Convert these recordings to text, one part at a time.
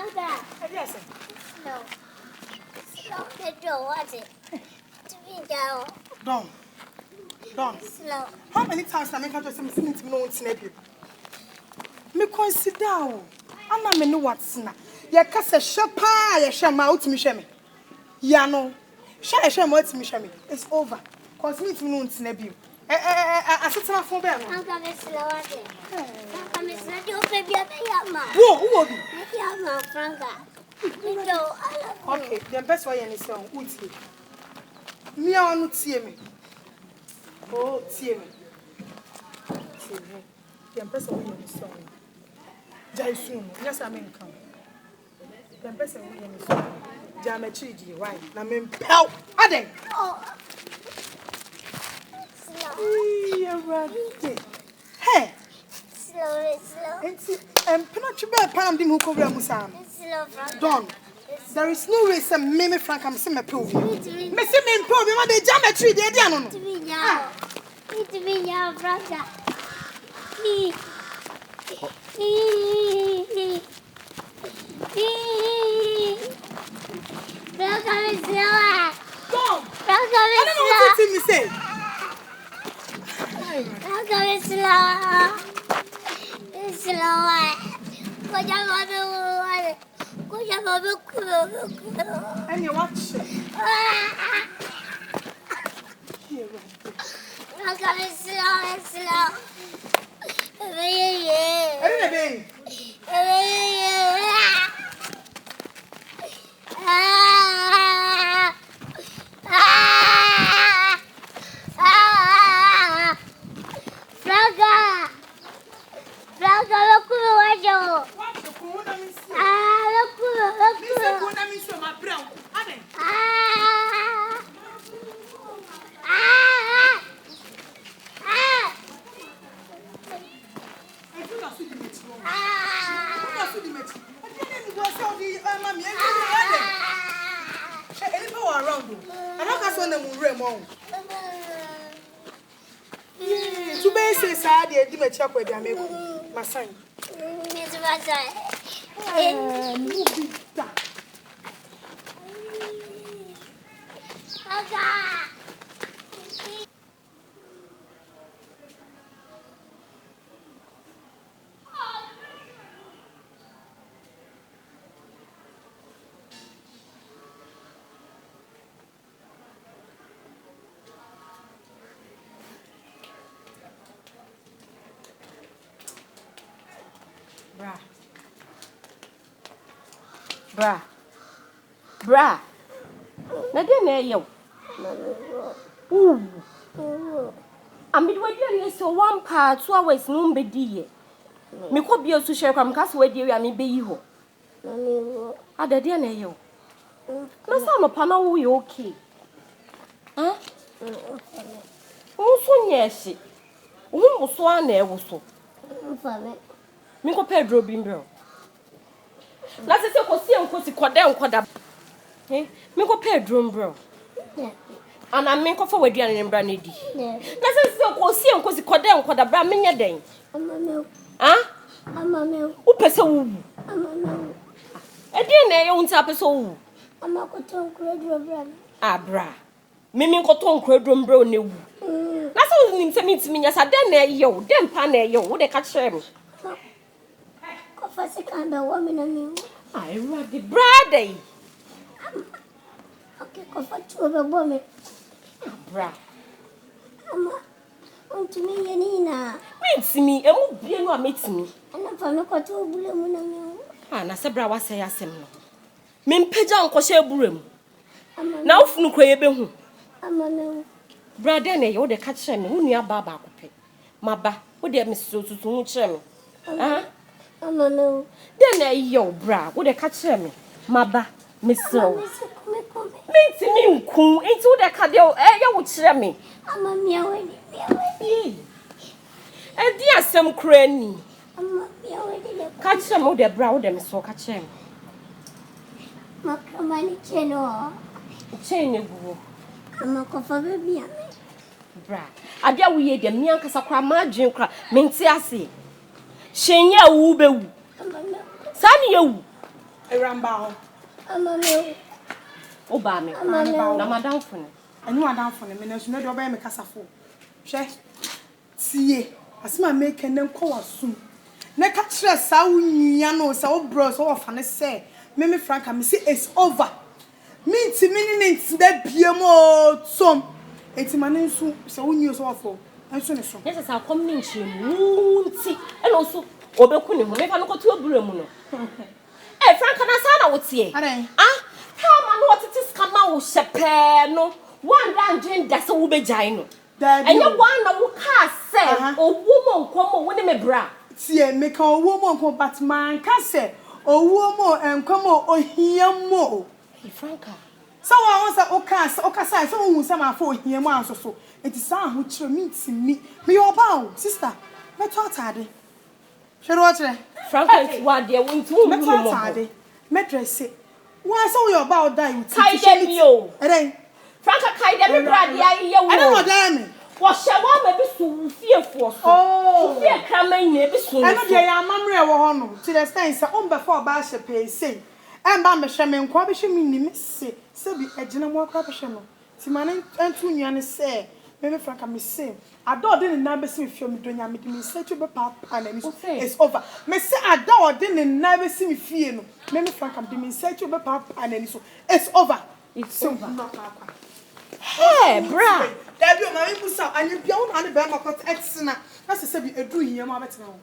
Franka. Yes. No. Slow the door, what's it? To be down. Don't. Slow. How many times I make her just listening to me no snap you? Me consider. Anna me know what's na. Ya kasa shapa ya shama out me shame. Ya no. Shama out me shame. It's over. Cause me to no snap you. I sit on phone bell. Franka me slow again. Franka me slow. You baby ya ma. Who will be? Ya ma Franka. Okay, the best way any song. Uti. Me I want to see me. Oh, see me. See me. The best way any song. Jai soon. Yes, I mean come. The best way any song. Geometry, why? Na me pow. Ade. Oh. Slow. Hey. Slow. Penetrate Pam Dim who cover Musam. Don. There is no way some Mimi Frank am some approve. Missy men problem on the geometry, they don't know. To be now, brother. Welcome is slower. Don. Welcome is slower. What did you say? Welcome is slower. It's slower. What and you watch. Welcome is slow. My son. Bra. Na de na yo. Amidwa dua so one part 2 hours no mbedi ye. Me ko bia su hye kwam kase wadi wi ame beyi ho. Adade na yo. Na sa no pa na wo ye okay. Huh? Unso nyeshi. Wo so ana e wo so. Me ko Pedro bimbro. Na se ko sie nkosi koda nkoda. Me ko Pedro bro. Ana me ko fa wadi ana mbra na di. Na se ko sie nkosi koda nkoda bra me nya den. Amame. Wo pese wo. Amame. Edi na ye unta pese wo. Amakoto nkredro bra. Abra. Mimi nkoto nkredro mbra o na wu. Na se nim se mitimi nya sa den na ye wo, den pa na ye wo de ka kire me. Ko fa se kan be wo me na me. Ai wa di brother. Okay, ko fa chu be bo me. Bra. Ama. Untimi ye ni na. Mentimi, emu bie no ametimi. Ana fa me ko to bule mu na me. Na se bra wa se yasem no. Mempeja nko hye burem. Na ofunu kroye behu. Amame. Brother na ye wo de ka kire me, wo nua baba akope. Maba, wo de me so tutu hu kire me. Amame. Den na ye bra, wo de ka kire me. Maba, me so. Mentimi nku, enti wo de ka de ye wo kire me. Amame awedi. Edi asem kura ni. Amame awedi. Ka kire me wo de bra, wo de me so ka kire me. Makamani cheno. Chain egu. Amakofa baby ame. Bra. Abia wo ye de me ankasa kwa ma adwen kra. Menti ase. Hyenye wu be wu. Amame. Sa ne ye wu. Rambao. Obame. Na madam for. I know madam for me. No do obey me kasafo. Hwe. Tie. Asema make nem kwa sum. Na ka kire sa wunya no sa wo bros wo fa ne say. Me Franka me say it's over. Me nti me nti da biem o tom. Enti mane nsu sa wunyi so wafo. Enso ne so. Yes sa kom ne nchemu nti. E no so obeku ne ho. Me fa no koto abura mu no. Eh Franka na sa na wotie. Ah, ma no wotete skama wo shepe no. One dan da se wo begyan no. Enye one na wo ka se owo mo nkomo wo ne me bra. Tie me ka owo mo nkomo but man ka se owo mo enkomo ohia mo. Franka. So I want to okasa so hu se ma fa ohia mo anso. Enti sa ho kire mi ntimi. Me yo ba sister. Me to atade. Hwere wo kire. Franka wa de wo nti wo me to atade. Me dress it. Wa so yo ba o die with. Kai dem yo. Eden. Franka kai dem bra de aye wo. I don't know me. Wo shewa ma bi so fiefo so. Oh. Fie kraman nye bi so. I know dey amamre wo ho no. To the extent say on before ba she pay say. Emba me hwe me nko be hwe me ni me se bi agina mo akra be hwe no. Ti mane antu nuane se me Franka me say ado de ne na be se me fie me donya me di me say to be papa na ni so it's over. Me say ado de ne na be se me fie no. Me Franka di me say to be papa na ni so it's over. It's over. Hey, bra. There be o ma me busa anyi bia wo na ne be ma kwat exna. Na se bi edu hia ma betena ho.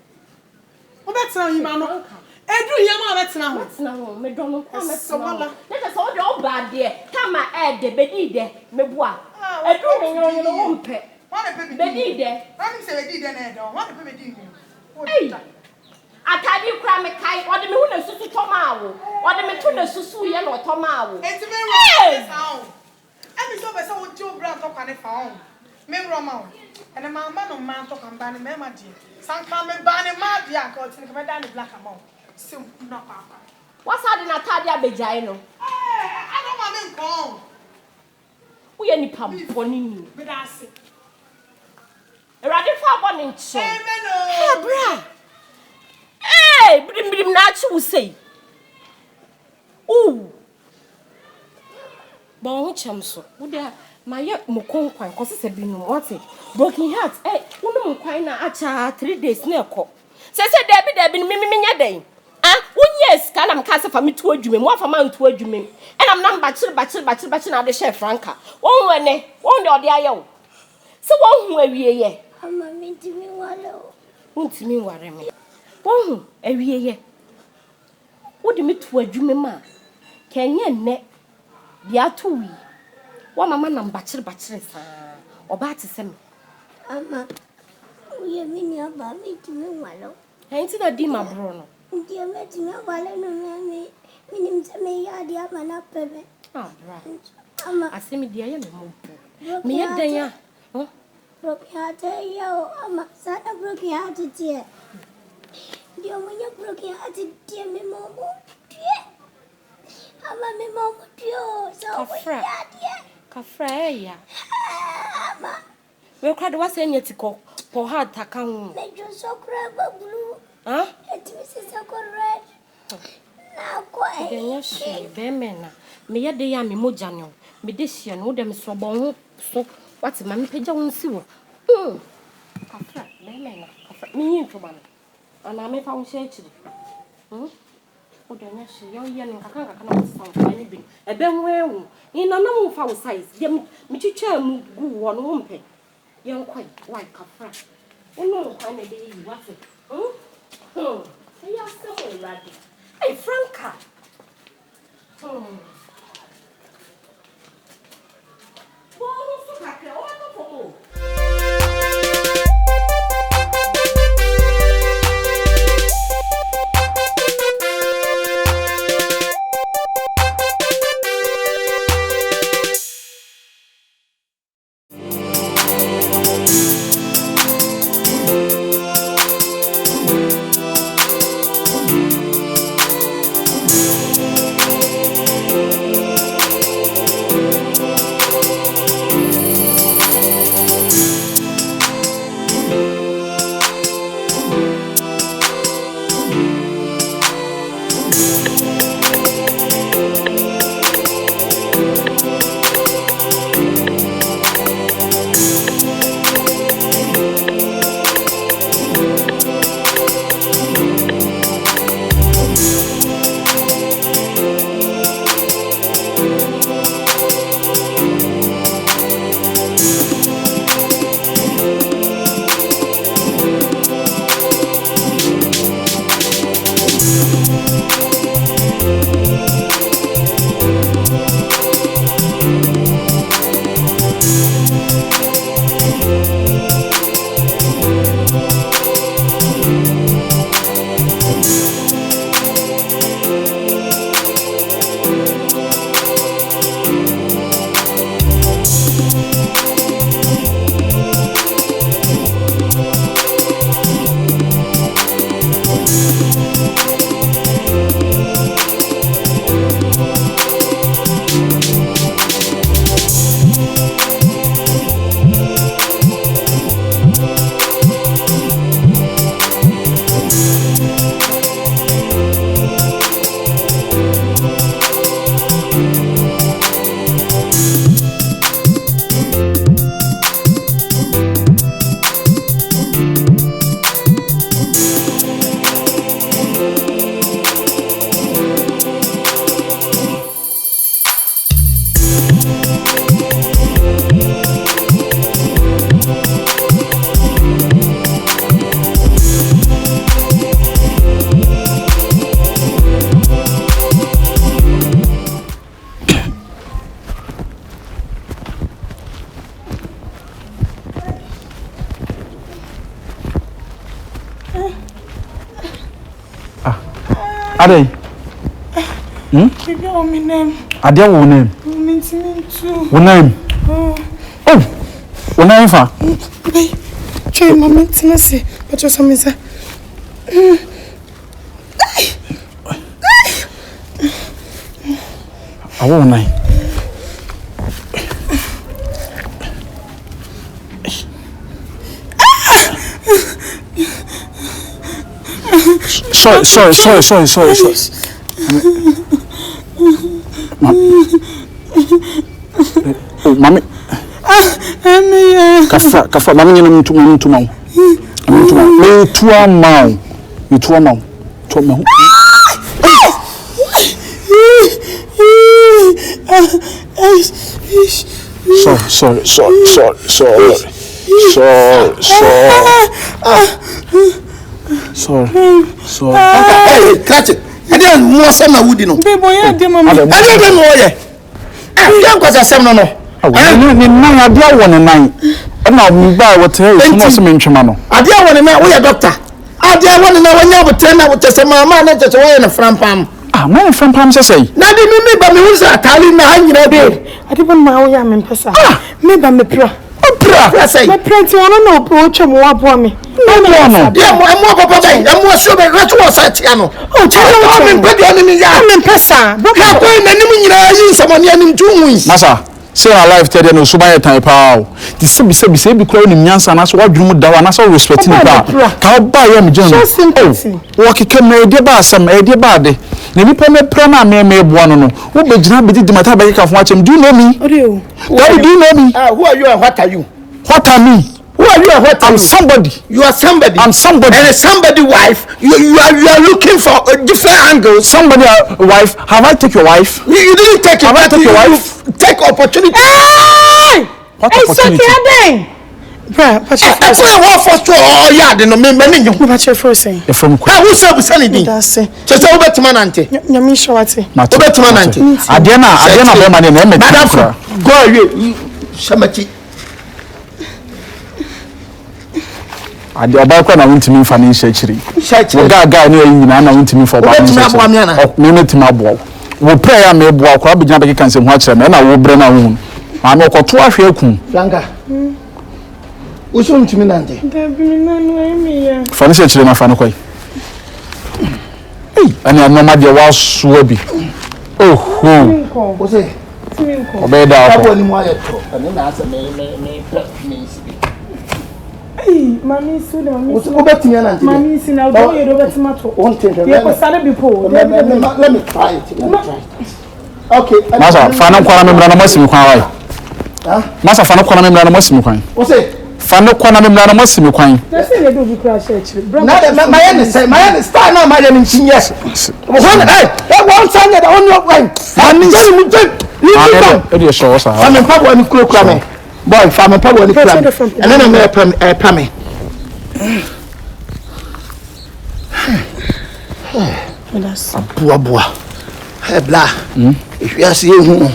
Wo betena hia ma no. Edu hia ma betena ho. Betena ho. Me do no kwa betena ho. Na se o de o ba de kama de bedi de mebua. Edu ne nyo no wo mpe. Wa na pe bedi de. Wa ni se bedi de na e do. Wa na pe bedi de. Hey. Atadi kura me kai o de me hu na susu toma wo. O de me to na susu ye na toma wo. Enti me ro sound. Emi so be say wo ti obra to kwa ne fa on. Me ro ma on. Ene ma no man to kan ba ne me ma die. San kan me ba ne ma die an ko ti ne ka da ne black amount. Sim no papa. What's that in atadi abejai no? I don't want me go. Wo ye ni pam boni ni. Me da se. Erade fa boni nche. Amen o. Hey bra. Hey, brim na chi wo sei. Ooh. Bon chem so. Wo dia maye mokonkwan ko sese bi no what? Broken heart. Eh, wo no monkwan na acha 3 days na ekọ. Sese Debbie me nya den. Ah, yes, can am cast for me to adwuma mu afa man to adwuma. And am nam bachir na de chef Franka. Won wene, won de ode aye wo. Se won hu awie ye. Ama mentimi wale o. Untimi ware me. Won hu awie ye. Wo de me to adwuma ma. Kenye ne. Bia to wi. Wa mama nam bachir sa. Oba te se me. Ama uye mini aba mentimi wale o. Enti da di ma bro no. Ndia mentimi wale no me minim se me ya dia mana pebe. Ah, bra. Ama Asemi dia ye me mo. Me ye dan ya. broken heart yo ama sana broken heart tie. Ndio mwenye broken heart tie me momo tie. Ama me momo tie so Kafra. Kafra ya. Ama We kwade wase nya tiko po heart aka ho. me jo so kra blue. Ah? Eti me se so red. Na ko Denya she be mena. Me ye de ya me moja ne. Me de hie no de me so bon ho so. What ma me pagya won si wo. Kafra be mena. Kafra me yin to ba no. Ana me fa wo she akiri. O denya she yo ye no kaka na wo sa fa ni bi. E be nwewu. Ina na mo fa wo size. Ye me twitwa mu gu wo no wo mpe. Ye nkwai why Kafra. Ono kwa na de yi what? Hey, I'm so ready. Hey, Franka. Ade. Baby, oh, my name. Ade wo name? Me too. Wo name? Oh. Wo name fa? Hey. Try mama tinasi. But you some say. Awo nine. Sorry. Oh, mommy. Kafa, mommy, you know to me. Me to a mouth. You to a mouth. To me. Sorry. Hey, catch it. I didn't more some na wood no. Baby, I didn't mama. I didn't know ye. Don't go say no. Ni na ade won nine. Na me ba what tell you no so me ntwema no. Ade won na we doctor. Ade won na we nya botre na we say mama na tete we na frampam. Man frampam say. Na de me ba me hu say atali na anyira be. Ade bon ma wo ya me pesa. Me ba me pra. Say. My parents want to know approach me wa bo me. No. Yeah, mo papa bay. Mo so be retro set ya no. Oh, child me pedi ani ya. Me pesa. Ya ko na nim nyina yi samoni anim tunwi. Masa, say our life tell no so buy time pa. The say be kro nim nyansa na so wadwunu mu dawa na so respect ni pa. Ka ba ya me jeno. Wo keke me de ba asam e de ba de. Na nipa me pra na me boa no no. Wo be gina be di mata ba ka fo achem. Do you know me? Why do you know me? Who are you and what are you? What are me? Who are you and what are you? I'm somebody. You are somebody. I'm somebody. And a somebody wife. You are looking for different angles. Somebody wife. Have I take your wife? You didn't take it. Have I take your wife? Take opportunity. Hey! What opportunity? Bruh, but you That's why I want for sure. Oh yeah, they no me you. But you first say. From who say we send it? That's it. Just say obetima nante. Nyami shawati. Obetima nante. Adena be man na me. Madam, go away. Shamati. Ade oba kwa na wuntimi mfa ne nhyachiri. Wo ga ne yi na wuntimi for ba. Me metima abo. Wo pray ya me bo akwa abigina be kan se ho akere me na wo bre na wo. Ma me okoto ahwe akun. Franka. Wo so ntimi nante. Da bi na no emi ya. Fa ne nhyachiri na fa ne kwai. Ani anoma de wa so abi. Oh. Wo se obeda akwa ni mo ayeto. Ani na asa me Mami su de mami. Wo betimia nante. Mami si na do ye do betima to. Ye ko sare bi po. Let me try it. Okay. Masa fa na kwa na memra na masimi kwan wai. Masa fa na kwa na memra na masimi kwan. Wo se fa na kwa na memra na masimi kwan. Na se le do bi crash church. Na my end start na my end chin yes. Wo hey, one sign that on your line. E dey show us how. I'm papa ni kura me. Boy, farm papa ni kura. And then I'm pram. That's Boa. Hey bla. If you are seeing who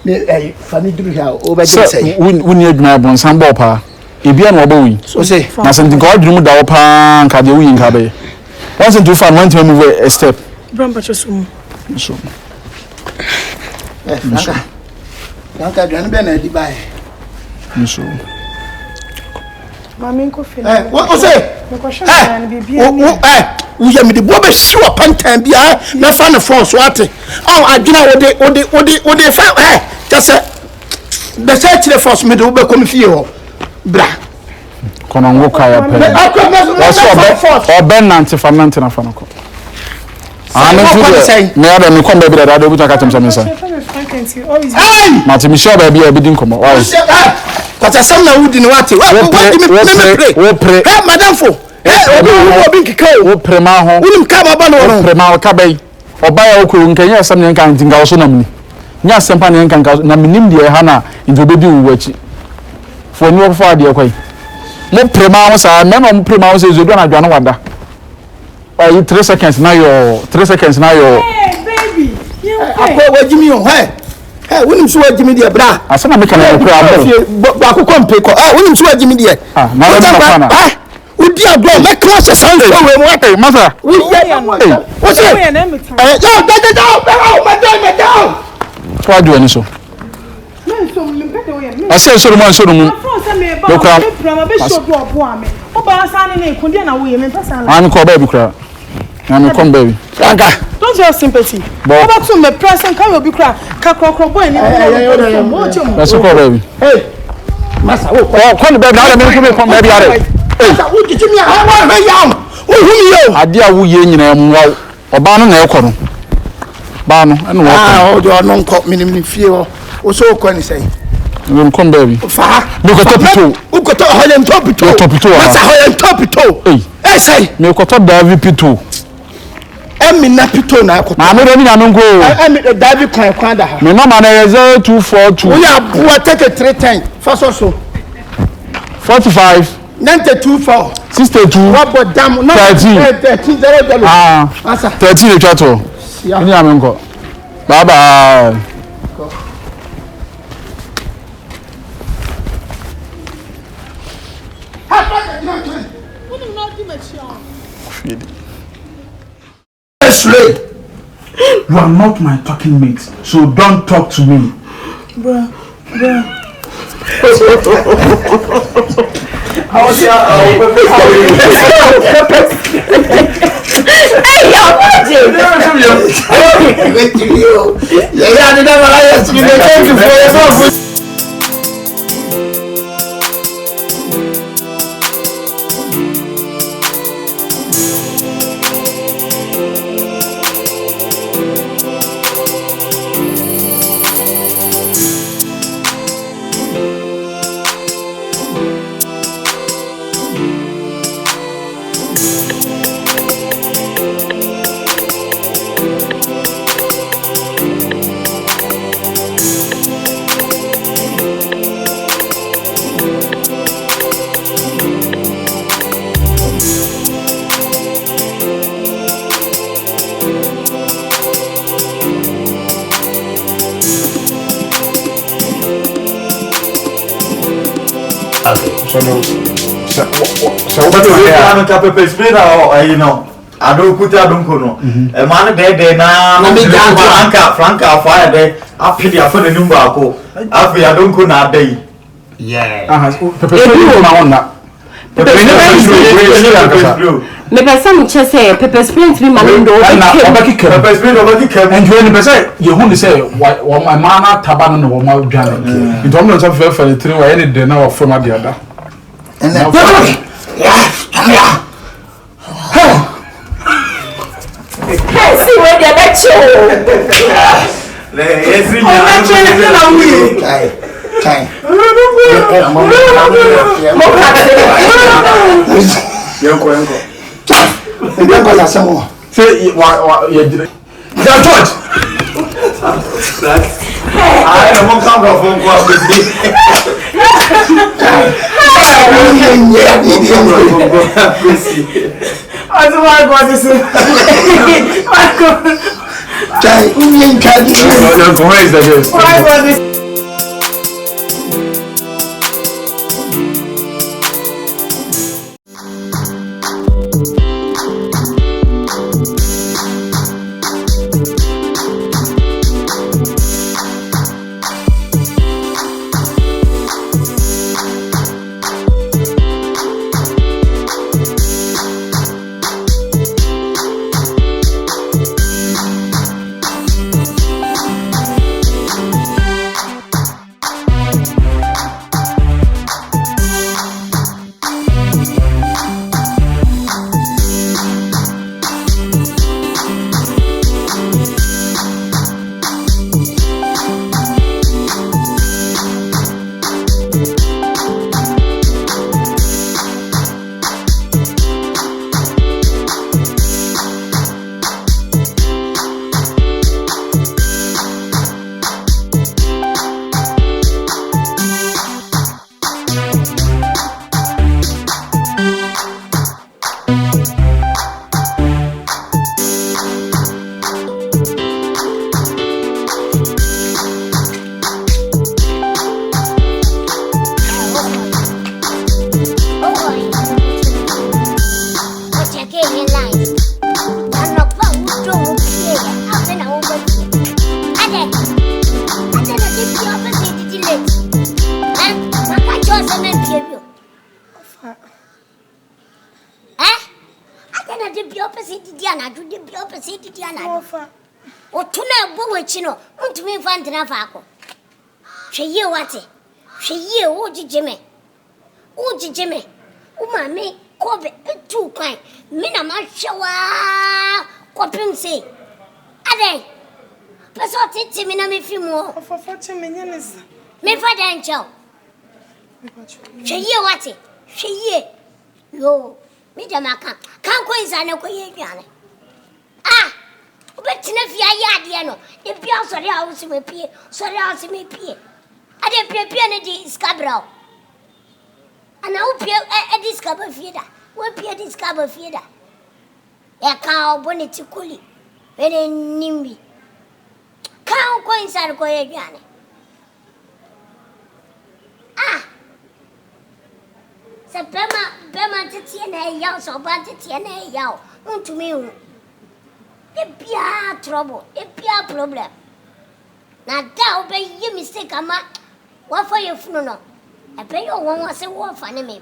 me funny do here over there say. We need adwuma bon san ball pa. Ebia na oba wi. So say. Na something go adwuma da wo pa nka de wi nka be. Once into fan want to move a step. Bramba chosu. So. Franka dwan be na di bai. So. Mami ko fe. What say? We am the bobe sure pantan bia na fa na phone so ate. Oh, adwina wo de fa just the search the force me do be come fie ho. Bra. Kono ngo kaya pe. What's oben nante fa nante na fa no ko. Me ada me come baby da do buta ka temsa me say. Hey! Mati mi sure baby e bi din komo. Why? Kwata sam na wudi ni wate. Wo pray. Hey, madam fo. Obi nkika wo prema ho. Unim ka baba no. Prema ka bai. Oba ya okuru nkanya sam ne nka ntinga so na mni. Nya sempa ne nka na minim de ha na nti obedi wo achi. Fo ni wo fo ade kwai. Mo prema ho sa me no mo prema ho se zo do na dwa no wada. 3 seconds na yo. Hey baby. Akwa wajimi yo. Hey, unim so wajimi de bra. Asana me kana ko abo. Ba ko kompe ko. Unim so wajimi de. Na na fana. Udi di agbo me class sound so we what masa we what's it me down twa do ani so I say so mo so mo I'm call baby cry. I'm come baby. Franka, don't you have sympathy? About to me present can you be cry? Kakro boy ni. Let's call baby. Hey. Massa, come baby now me come baby are. Hey. Who did you me how me yam? Who you? Ade a wo ye nyina mu wa. Oba no na ekọ no. Ba no ene wo. Ah, o do no nko minim fie ho. O so ko ni say. We come baby. Fa. Me ko topito. U ko to hoyen topito. Massa hoyen topito. Hey. Say. Me ko to David pito. Emi na pito na ko. Na me do ni na me go. Emi David kwan da ha. Me no man 0242. We are boa take 310. First so. 45 924 62 what but damn no 13 0 ah 13 chato ni amenko bye bye You are not my talking mate, so don't talk to me. Bruh. How's your So what do you have to pepper spray or you know? I don't put out don't know. A man there now. Franka fire there. I pity for the number. I don't go now day. yeah. Pepper spray na on na. Me pesa me che say pepper spray be malindo pepper spray over the and you be say you hu say wa my man taba no wa ma dwane nti omno so fe 3 wa any dey na wa from ade ada And then hey see where they bet you Yes, na de bi opposite di anadu de bi opposite di anadu o tuna bo wachi no untumi fa ntena fa akọ hweye wate hweye o jijeme o mame kobe etu kwan me na ma hwewa kopim se adai peso tete me na me fi mu Ofafa che me nyenesa. me fa dan chao hweye wate hweye yo me da maka kan ko izane ko ye dwane obetina fi ayade no e bia sori a wo se me pie ade pie ne di scabra ana wo pie e di scabra fieda wo pie di scabra fieda e ka oboneti kuli ene nimbi kan ko insare ko ye dwane se bema tete na ya so ba tete na ya untumi hu e bia trouble e bia problem na da o be yi mistake ama wa for your funu no e be yo won se wo fa ne me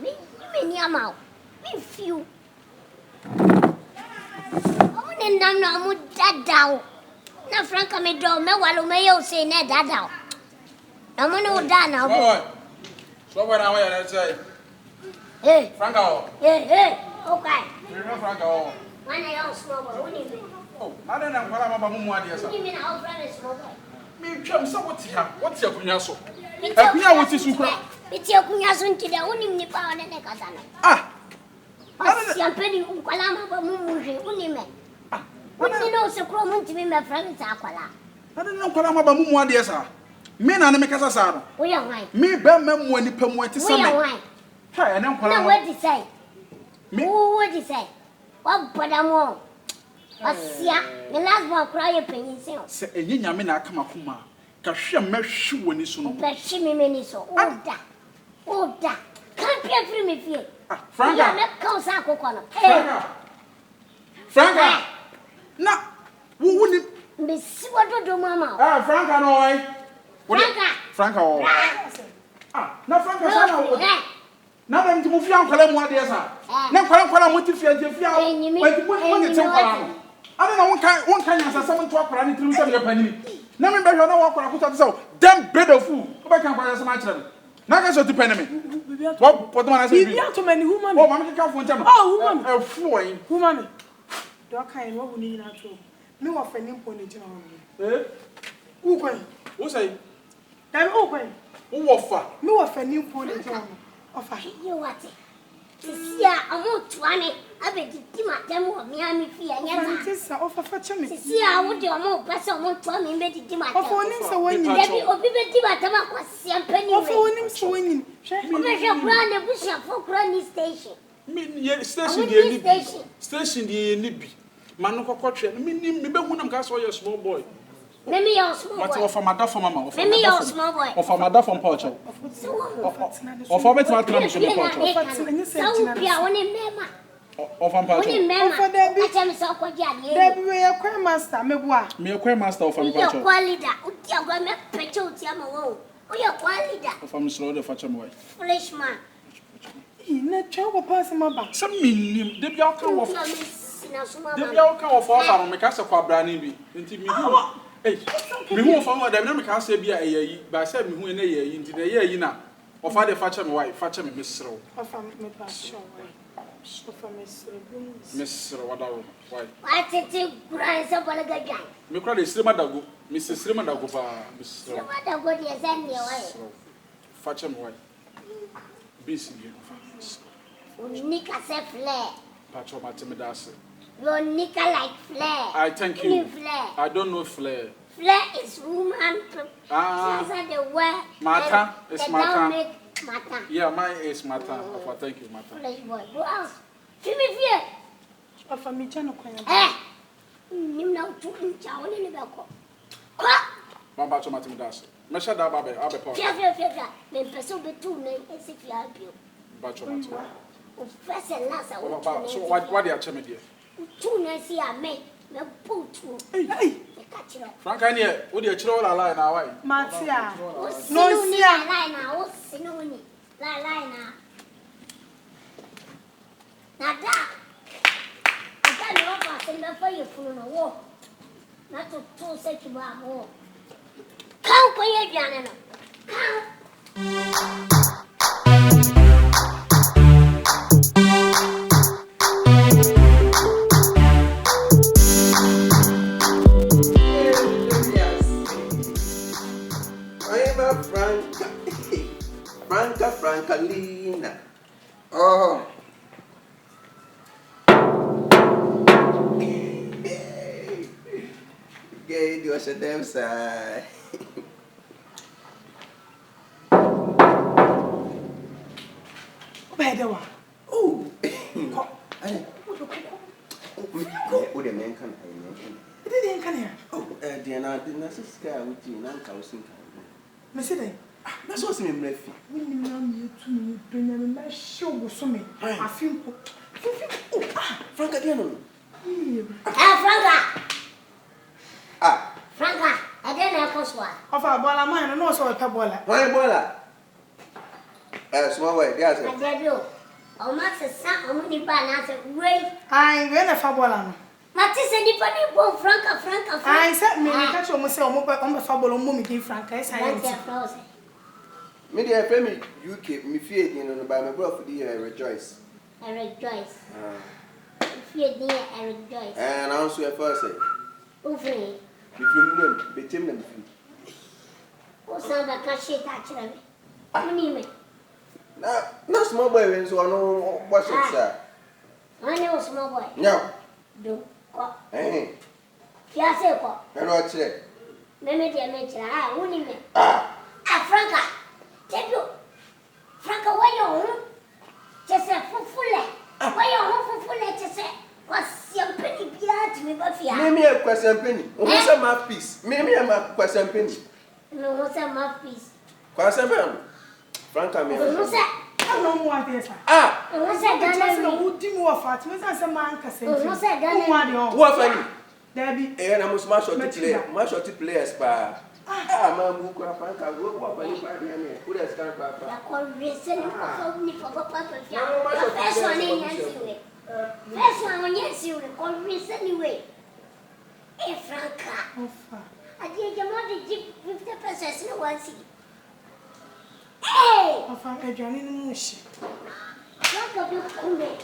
ni ama o me fiu o ne ndam na mu dadao na Franka me do me walo me yo se na dadao na mo no da na o so when I wear that say hey Franka hey okay remember Franka when I all small boy what do you mean oh I don't know what I'm about mu ade what do you mean our friend is small boy me twam so what ya kunya so akunya wo ti su kura Biti okunya so ntida wonim nipa wona ne kasa no siampeni unkwala ma ba mumuhwe unime woni no se kro mo ntimi me friend ta akwala ade no kwala ma ba mumu ade sa me na ne me kasa sa no wo ya wan me ba mamu nipa mu ati sa me wo ya wan ha ene kwala na what decide what decide what badamo asia me last one cry ye penyin se enye nyame na aka makoma ka hwe mahwe woni so no ba hwe me meni so oda can't pay free me fie Franka na kausa akoko no Franka na wo ni me si wadodo mama Franka no oi Franka o na Franka sa na wo na ba ntimu fia nkwala mu ade sa na nkwala mu ti fia je fia wa ti mu ni te nkwala no ade na won kan yansa sa won to akwara ni tirim se ye panini na me be hwe na wo akwara kuta se dem bread of food wo be kan kwala sa ma kire na ka so ti pen me what put man say Bibia to many woman oh mama ka fo ntam woman fluin woman do kan wo ni na to me wo fa ni mpo ne jina wo wo kwan wo say dan wo kwan wo fa me wo fa ni mpo ne jina wo ofa you what sia amu tuane abedi timatem wo mi ami fi anya Franka ofa fa cheme sia wo de amu pese amu tuan mi bedi timatem ofa onim se woni debi obi bedi timatem akwase mpani ofa onim se woni obi hwe kura ne busha fo kura ni station me station die ni station die ni bi manu kokotwe me be hunam ka so your small boy Mimi your small boy. What of mother for mama? Mimi your small boy. Of mother from Portugal. Of a better time so Portugal. So pia woni mema. Of am Portugal. Woni mema. Ofa debi. Acha so kwaji ade. Debi we ye kwa master mebua. Me kwa master of am Your Portugal. quality. Uti agwa me pecho uti ama wo. Your quality. Of am slow the facha mo. Foolish man. Na twa ko pass ma ba. Some minim de bia kan of. De De bia kan of fa me ka se kwa bra ni bi. Nti mi hu. Hey, me hu of am da me ka se bia eyayi. Ba se me hu na eyayi nti na eyayi na. Of fa de facha me wife, facha me misro. Ofa me pa sure. Ofa me sere. Misro wadawo. Why? Atete grind so balaga gang. Me kra de sirema dago. Mrs. Sirema dago pa misro. What da go dey send me away. Facha me wife. BC. Nika se flare. Pacho Matimidasi. Your nika like flare. I thank you. Flare. I don't know flare. Flare is woman. That's the word. Mata is Mata. Make Mata. Yeah, mine is Mata. Thank you, Mata. Foolish boy. Go out. Give me fear. Ofa me jano kwa. Nim na utu ncha woni ne beko. Kwa. Mama Pacho Matimidasi. Mesha da babe, abe pa. Fia. Me peso be tu ne esi fia bio. Pacho Matimidasi. O fese lasa o tu. So what they are cheme there? Tu ne si a me put. Hey. Me catch it. Franka ni e, wo de chiro la line na why? Matia. No si a line na o sinu ni. La line na. Nada. send up for you for no war. Not to two set you are more. Come for your Janana. Come. Frankalina. Oh. Gay, you are a damn side. Oh. What a man can It didn't come here. Oh, dear, I did not scare with you, and I'll sing. Monsieur, that's what's in my feet. we need to me, bring my show so me. I feel. Franka, dear, no. Franka. Ah, Franka, I don't know what. Of our bola mine, and also a pabola. why, bola? Small way, yes. I tell you. Oh, Master, son, how many bananas? Great. I'm going to fabola. Matis and the Franka. I said, me, catch myself on the fable moment, Frank. I Franka. Me, dear family, you keep me fearing by my brother, dear, rejoice. I rejoice. Fear dear, I rejoice. And I also a person. Hopefully, If you know, be timid. who sound like a shit actually? How many? No small boy, so I know what's it, sir. I know small boy. No, Do what? eh, Fiase what? and what's it? Meme dear, I wouldn't me. Ah, Franka, tell you. Franka, why you home? Just a full. Why you home for just say, what's your penny beard me, Buffy? maybe a question penny. What's a mouthpiece? Maybe a question penny. No, what's a mouthpiece? Question penny. Franka, me. What's that? I don't know what this. Ah, What's that done? Who do more fat? What's a man? What's that done? what funny? Debbie, And I must mash out the players, pa. Ah, man, who can Franka go up and you put a stamp. I call reason for Papa. First one in Yancy. First one, yes, you call reason anyway. Hey, Franka. I did your mother give 50% no one see. Hey! I found a Johnny Mush. Franka, you come here.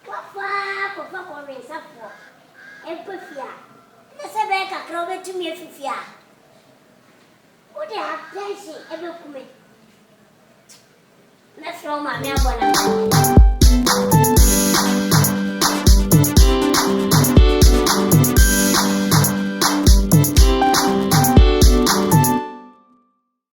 Papa, raise up for. Empathy. Let's have a crowd to me if you are. What they have dancing every woman. Let's throw my mail.